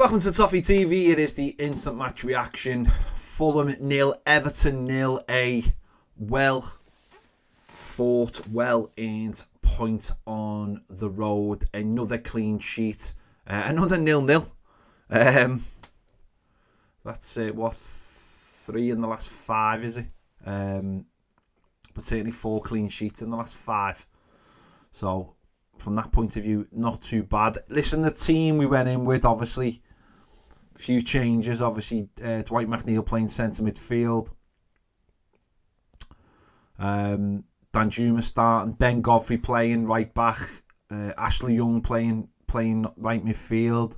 Welcome to Toffee TV. It is the instant match reaction. Fulham 0, Everton 0. A well fought, well earned point on the road. Another clean sheet. Another 0-0. That's what, 3 in the last 5, is it? But certainly 4 clean sheets in the last 5. So from that point of view, not too bad. Listen, the team we went in with, obviously, a few changes. Obviously, Dwight McNeil playing centre midfield. Danjuma starting. Ben Godfrey playing right back. Ashley Young playing right midfield.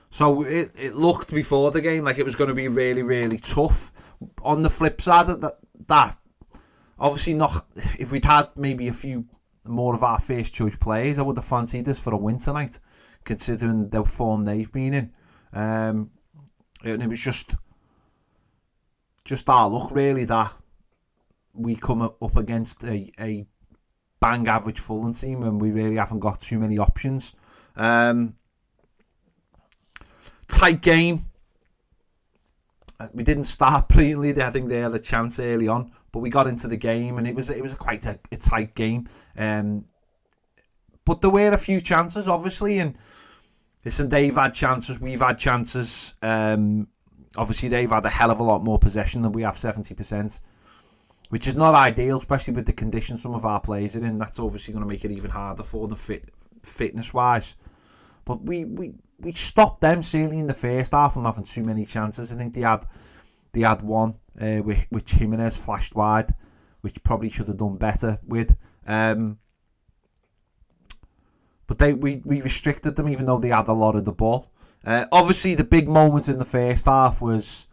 So it looked before the game like it was going to be really, really tough. On the flip side of that obviously not. If we'd had maybe a few more of our first choice players, I would have fancied this for a win tonight, considering the form they've been in. And it was just our luck really that we come up against a bang average Fulham team and we really haven't got too many options. Tight game. We didn't start brilliantly. I think they had a chance early on, but we got into the game and it was quite a tight game. But there were a few chances, obviously, and listen, they've had chances, we've had chances. Obviously, they've had a hell of a lot more possession than we have, 70%, which is not ideal, especially with the conditions some of our players are in. That's obviously going to make it even harder for them fitness-wise. But we stopped them certainly in the first half from having too many chances. I think they had one which Jimenez flashed wide, which probably should have done better with. But we restricted them even though they had a lot of the ball. Obviously, the big moment in the first half was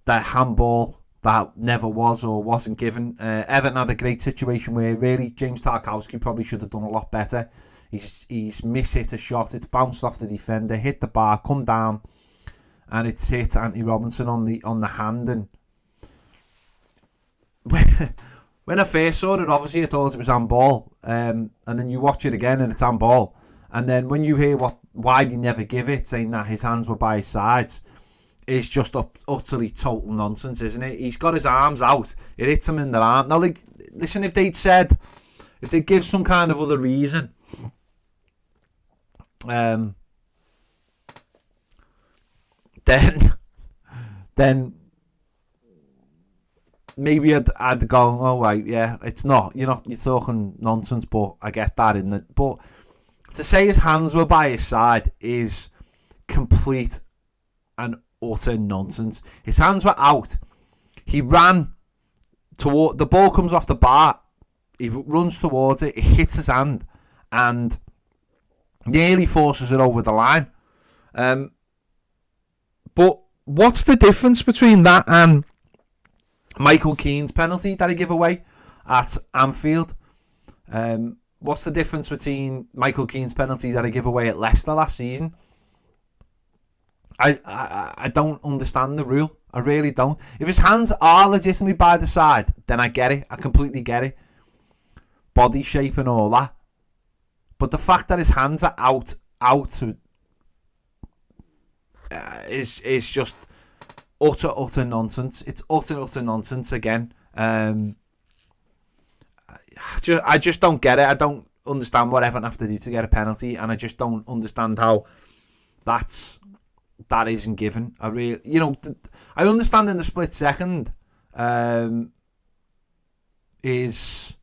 the handball that never was or wasn't given. Everton had a great situation where really James Tarkowski probably should have done a lot better. He's mishit a shot. It's bounced off the defender, hit the bar, come down, and it's hit Anthony Robinson on the hand. And when I first saw it, obviously I thought it was handball. And then you watch it again and it's handball. And then when you hear why he never give it, saying that his hands were by his sides, it's just utterly total nonsense, isn't it? He's got his arms out. It hits him in the arm. Now, like, listen, if they'd give some kind of other reason, then maybe I'd go, oh right, yeah, it's not, you're talking nonsense, but I get that in it. But to say his hands were by his side is complete and utter nonsense. His hands were out. He ran toward the ball, comes off the bar. He runs towards it. It hits his hand and nearly forces it over the line. But what's the difference between that and Michael Keane's penalty that he gave away at Anfield? What's the difference between Michael Keane's penalty that he gave away at Leicester last season? I don't understand the rule. I really don't. If his hands are legitimately by the side, then I get it. I completely get it. Body shape and all that. But the fact that his hands are out is just utter nonsense. It's utter nonsense again. I just don't get it. I don't understand what Everton have to do to get a penalty, and I just don't understand how that isn't given. I understand in the split second is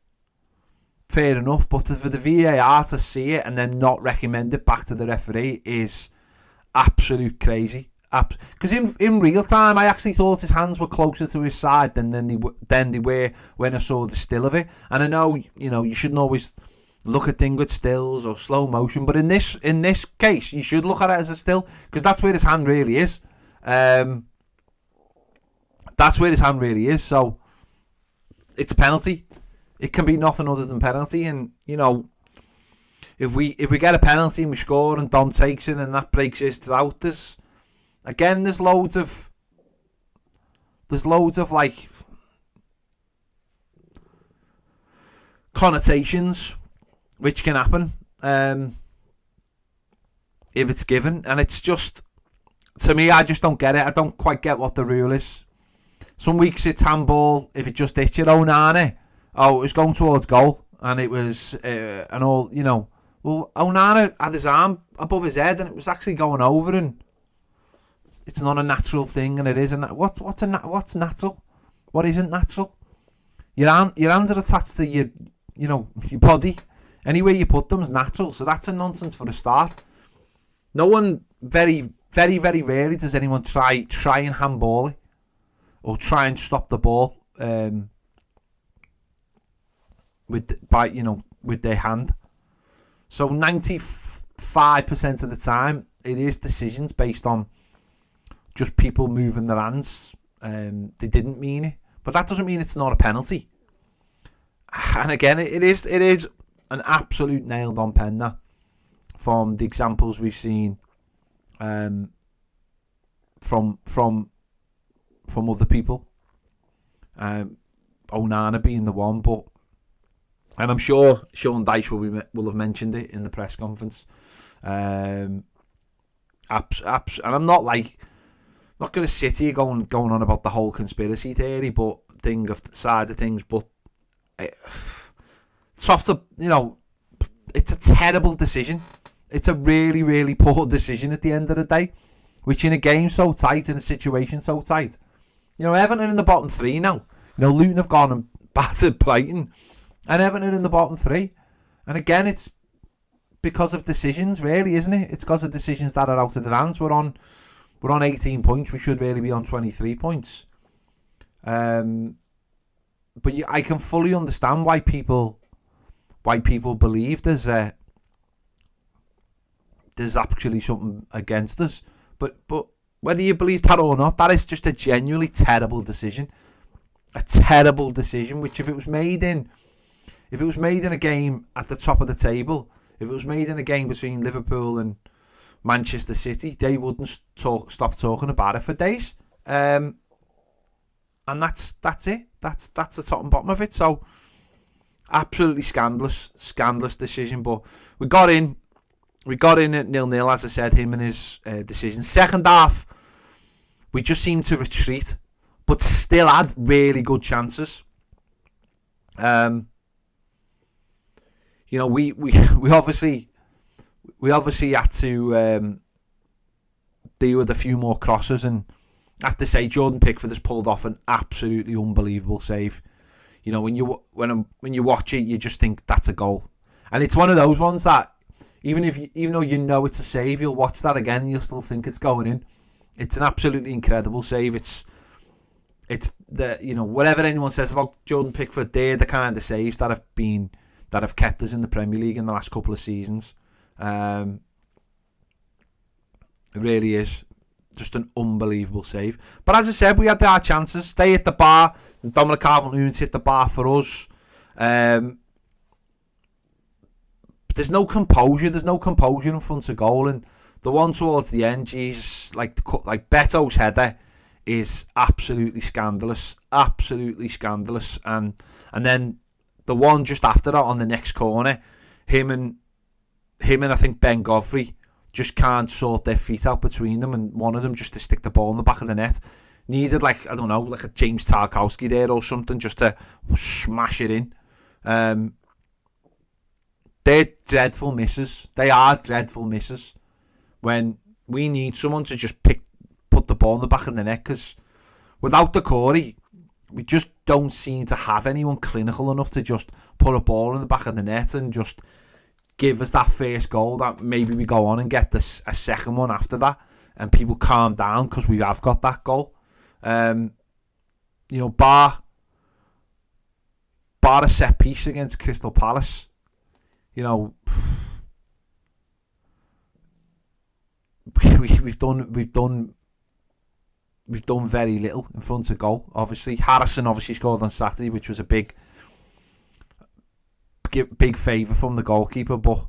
fair enough, but for the VAR to see it and then not recommend it back to the referee is absolute crazy. Because in real time, I actually thought his hands were closer to his side than they were when I saw the still of it. And I know, you shouldn't always look at things with stills or slow motion, but in this case, you should look at it as a still, because that's where his hand really is. That's where his hand really is. So it's a penalty. It can be nothing other than penalty, and if we get a penalty and we score and Dom takes it and that breaks his drought, there's loads of like connotations which can happen if it's given, and it's just to me, I just don't get it. I don't quite get what the rule is. Some weeks it's handball if it just hits your own Onana. Oh, it was going towards goal, and it was and all, you know. Well, Onana had his arm above his head, and it was actually going over, and it's not a natural thing, and it isn't. What's natural? What isn't natural? Your hands are attached to your body. Anywhere you put them is natural, so that's a nonsense for a start. No one, very, very, very rarely does anyone try and handball it or try and stop the ball with their hand. So 95% of the time, it is decisions based on just people moving their hands. They didn't mean it, but that doesn't mean it's not a penalty. And again, it is an absolute nailed on pen that, from the examples we've seen from other people. Onana being the one, and I'm sure Sean Dyche will have mentioned it in the press conference. And I'm not going to sit here going on about the whole conspiracy theory, but side of things. But it's a terrible decision. It's a really, really poor decision at the end of the day, which in a game so tight, in a situation so tight. Everton in the bottom three now. Luton have gone and battered Brighton, and Everton in the bottom three. And again, it's because of decisions, really, isn't it? It's because of decisions that are out of their hands. We're on 18 points. We should really be on 23 points. But I can fully understand why people believe there's actually something against us. But whether you believe that or not, that is just a genuinely terrible decision. A terrible decision, which if it was made in a game at the top of the table, if it was made in a game between Liverpool and Manchester City, they wouldn't stop talking about it for days. And that's it. That's the top and bottom of it. So absolutely scandalous decision. But we got in at 0-0, as I said, him and his decision. Second half, we just seemed to retreat, but still had really good chances. We obviously had to deal with a few more crosses, and I have to say Jordan Pickford has pulled off an absolutely unbelievable save. When you watch it, you just think that's a goal, and it's one of those ones that even though it's a save, you'll watch that again and you'll still think it's going in. It's an absolutely incredible save. It's the whatever anyone says about Jordan Pickford, they're the kind of saves that have kept us in the Premier League in the last couple of seasons. It really is just an unbelievable save. But as I said, we had our chances. They hit the bar. Dominic Calvert-Lewin's hit the bar for us. There's no composure. There's no composure in front of goal. And the one towards the end, Jesus, like Beto's header is absolutely scandalous. Absolutely scandalous. And then the one just after that on the next corner, him and I think Ben Godfrey just can't sort their feet out between them, and one of them just to stick the ball in the back of the net. Needed like a James Tarkowski there or something just to smash it in. They're dreadful misses. They are dreadful misses when we need someone to just put the ball in the back of the net, because without the Corey, we just don't seem to have anyone clinical enough to just put a ball in the back of the net and just give us that first goal that maybe we go on and get a second one after that, and people calm down because we have got that goal. Bar a set piece against Crystal Palace. We've done very little in front of goal. Obviously, Harrison scored on Saturday, which was a big favour from the goalkeeper, but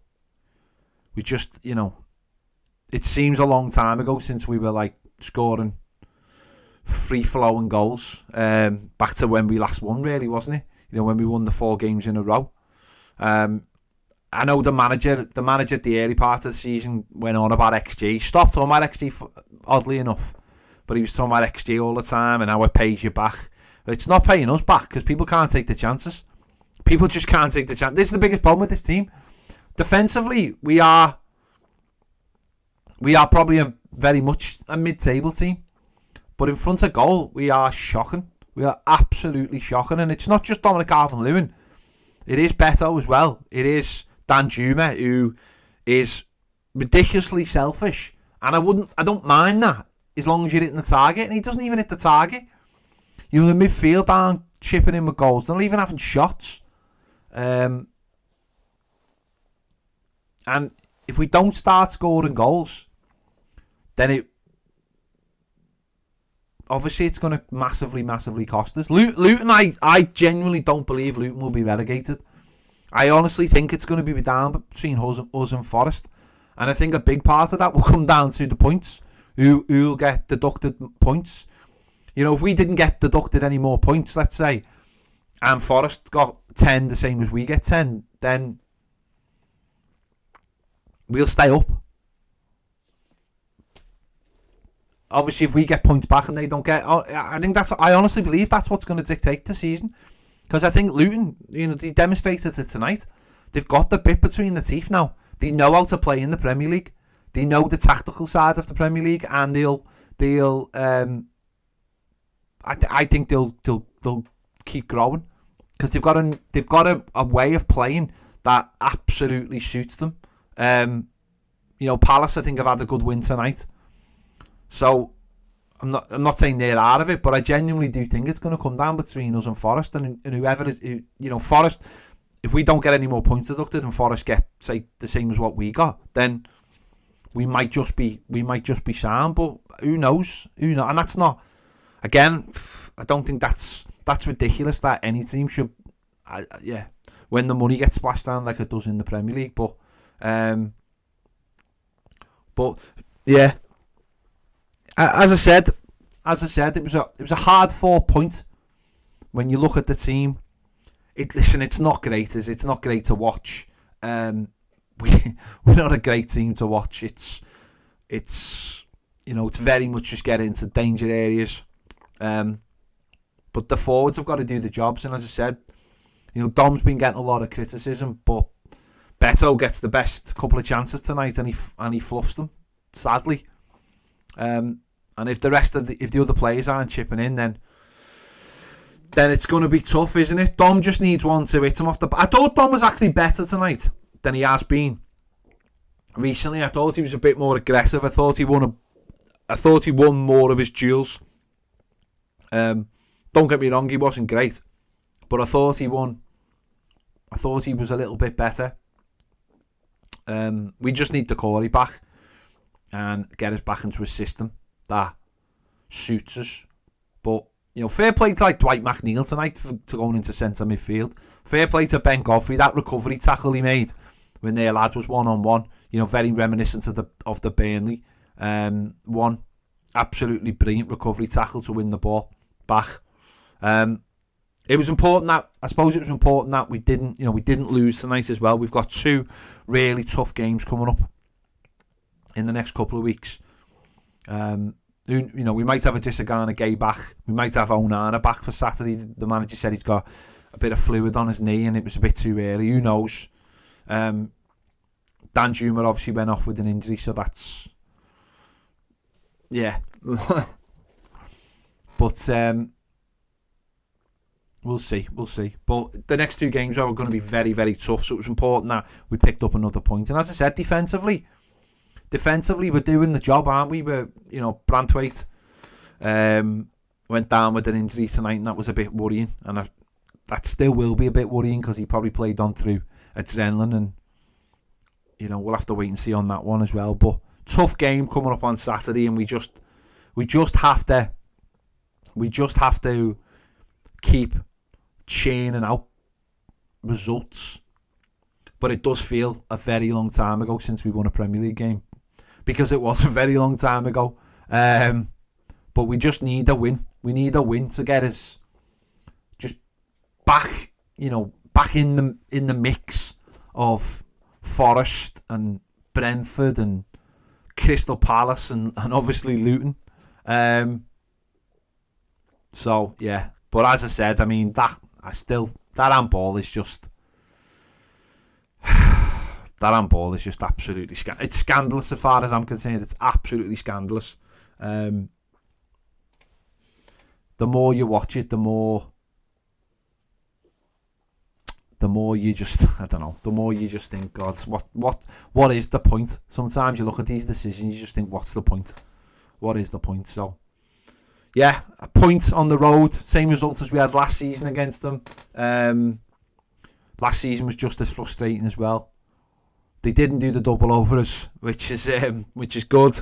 we just, it seems a long time ago since we were like scoring free-flowing goals. Back to when we last won, really, wasn't it? When we won the 4 games in a row. I know the manager at the early part of the season went on about XG. Stopped talking about XG, oddly enough. But he was talking about XG all the time and how it pays you back. It's not paying us back because people can't take the chances. People just can't take the chance. This is the biggest problem with this team. Defensively, we are probably very much a mid-table team. But in front of goal, we are shocking. We are absolutely shocking. And it's not just Dominic Calvert-Lewin. It is Beto as well. It is Dan Juma, who is ridiculously selfish. And I don't mind that as long as you're hitting the target. And he doesn't even hit the target. You know, the midfield aren't chipping in with goals. They're not even having shots. And if we don't start scoring goals, then obviously it's going to massively cost us. Luton, I genuinely don't believe Luton will be relegated. I honestly think it's going to be down between us and Forest. And I think a big part of that will come down to the points. Who'll get deducted points. You know, if we didn't get deducted any more points, let's say, and Forest got 10 the same as we get 10, then we'll stay up. Obviously, if we get points back and they don't get... I honestly believe that's what's going to dictate the season. Because I think Luton, you know, they demonstrated it tonight. They've got the bit between the teeth now. They know how to play in the Premier League. They know the tactical side of the Premier League, and I think they'll keep growing because they've got a way of playing that absolutely suits them. You know, Palace I think have had a good win tonight. So I'm not saying they're out of it, but I genuinely do think it's going to come down between us and Forest, and whoever is, you know, Forest. If we don't get any more points deducted and Forest get, say, the same as what we got, then we might just be sound. But who knows? And that's not. Again, I don't think that's ridiculous that any team should. When the money gets splashed down like it does in the Premier League, but yeah. As I said, it was a hard 4 point. When you look at the team, it's not great. It's not great to watch. We're not a great team to watch. It's you know, it's very much just get into danger areas. But the forwards have got to do the jobs. And as I said, you know, Dom's been getting a lot of criticism, but Beto gets the best couple of chances tonight, and he fluffs them, sadly. And if the other players aren't chipping in, then it's going to be tough, isn't it? Dom just needs one to hit him off the... I thought Dom was actually better tonight than he has been recently. I thought he was a bit more aggressive. I thought he won more of his duels. Don't get me wrong, he wasn't great, but I thought he won. I thought he was a little bit better. We just need the Corey back and get us back into a system that suits us. But, you know, fair play to like Dwight McNeil tonight to going into centre midfield. Fair play to Ben Godfrey, that recovery tackle he made when their lad was 1-on-1. You know, very reminiscent of the Burnley one. Absolutely brilliant recovery tackle to win the ball back. It was important that we didn't lose tonight as well. We've got 2 really tough games coming up in the next couple of weeks. You know, we might have a Disagana Gay back. We might have Onana back for Saturday. The manager said he's got a bit of fluid on his knee and it was a bit too early. Who knows? Dan Juma obviously went off with an injury, so that's... Yeah. But we'll see. But the next 2 games are going to be very, very tough, so it was important that we picked up another point. And as I said, defensively, we're doing the job, aren't we? We're, you know, Branthwaite went down with an injury tonight, and that was a bit worrying. And that still will be a bit worrying because he probably played on through adrenaline, and you know, we'll have to wait and see on that one as well. But tough game coming up on Saturday, and we just have to keep churning out results. But it does feel a very long time ago since we won a Premier League game, because it was a very long time ago. But we just need a win. We need a win to get us just back, you know, back in the mix of Forest and Brentford and Crystal Palace and obviously Luton. So yeah, but as I said, I mean that handball is just that handball is just absolutely it's scandalous as far as I'm concerned. It's absolutely scandalous. The more you watch it, the more you just, I don't know, the more you just think, God, what is the point? Sometimes you look at these decisions, you just think, what's the point? What is the point? So, yeah, a point on the road, same results as we had last season against them. Last season was just as frustrating as well. They didn't do the double over us, which is good,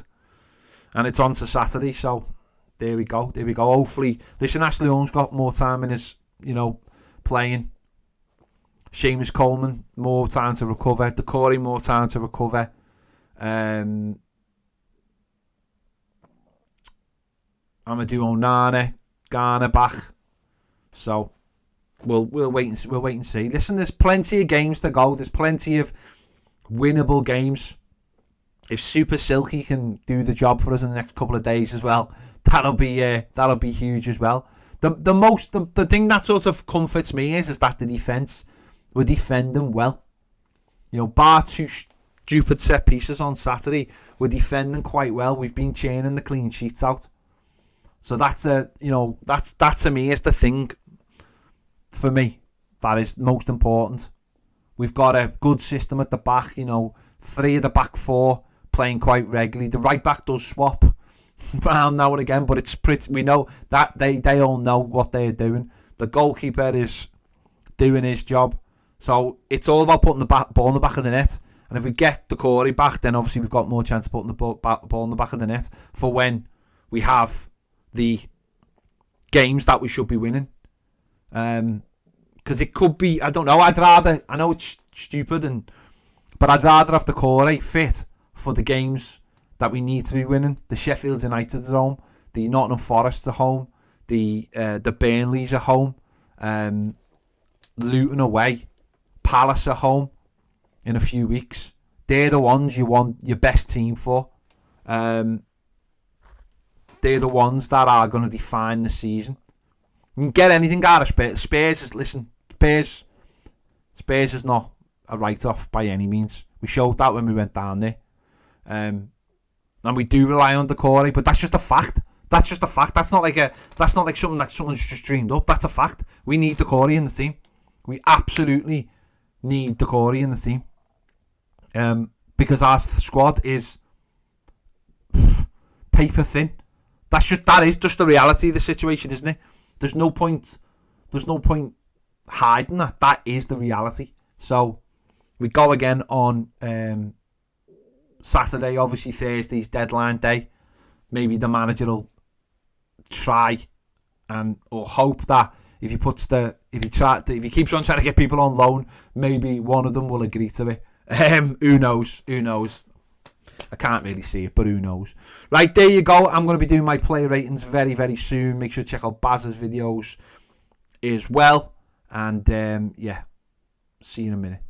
and it's on to Saturday. So there we go. Hopefully, listen, Ashley Young's got more time in his, playing. Seamus Coleman, more time to recover. Decore, more time to recover. Amadou Onana, Garner back. So we'll wait and see. Listen, there's plenty of games to go. There's plenty of winnable games. If Super Silky can do the job for us in the next couple of days as well, that'll be huge as well. The thing that sort of comforts me is that the defence, we're defending well. Bar two stupid set pieces on Saturday, we're defending quite well. We've been churning the clean sheets out. So that's that to me is the thing for me that is most important. We've got a good system at the back. 3 of the back 4 playing quite regularly. The right back does swap around now and again, but it's pretty. We know that they all know what they're doing. The goalkeeper is doing his job. So it's all about putting the ball in the back of the net. And if we get the Corey back, then obviously we've got more chance of putting the ball in the back of the net for when we have the games that we should be winning. Because it could be, I don't know, I know it's stupid, but I'd rather have the Corey fit for the games that we need to be winning. The Sheffield United at home, the Nottingham Forest at home, the Burnleys at home, Luton away, Palace at home in a few weeks. They're the ones you want your best team for. They're the ones that are going to define the season. You can get anything out of Spurs. Spurs is not a write-off by any means. We showed that when we went down there. And we do rely on the Corey, but that's just a fact. That's not like something that someone's just dreamed up. That's a fact. We need the Corey in the team. We absolutely need the Corey in the team. Because our squad is paper thin. That is just the reality of the situation, isn't it? There's no point hiding that. That is the reality. So we go again on Saturday. Obviously Thursday's deadline day. Maybe the manager will try or hope that if he keeps on trying to get people on loan, maybe one of them will agree to it. Who knows? I can't really see it, but who knows? Right, there you go. I'm going to be doing my player ratings very, very soon. Make sure to check out Baz's videos as well. And yeah, see you in a minute.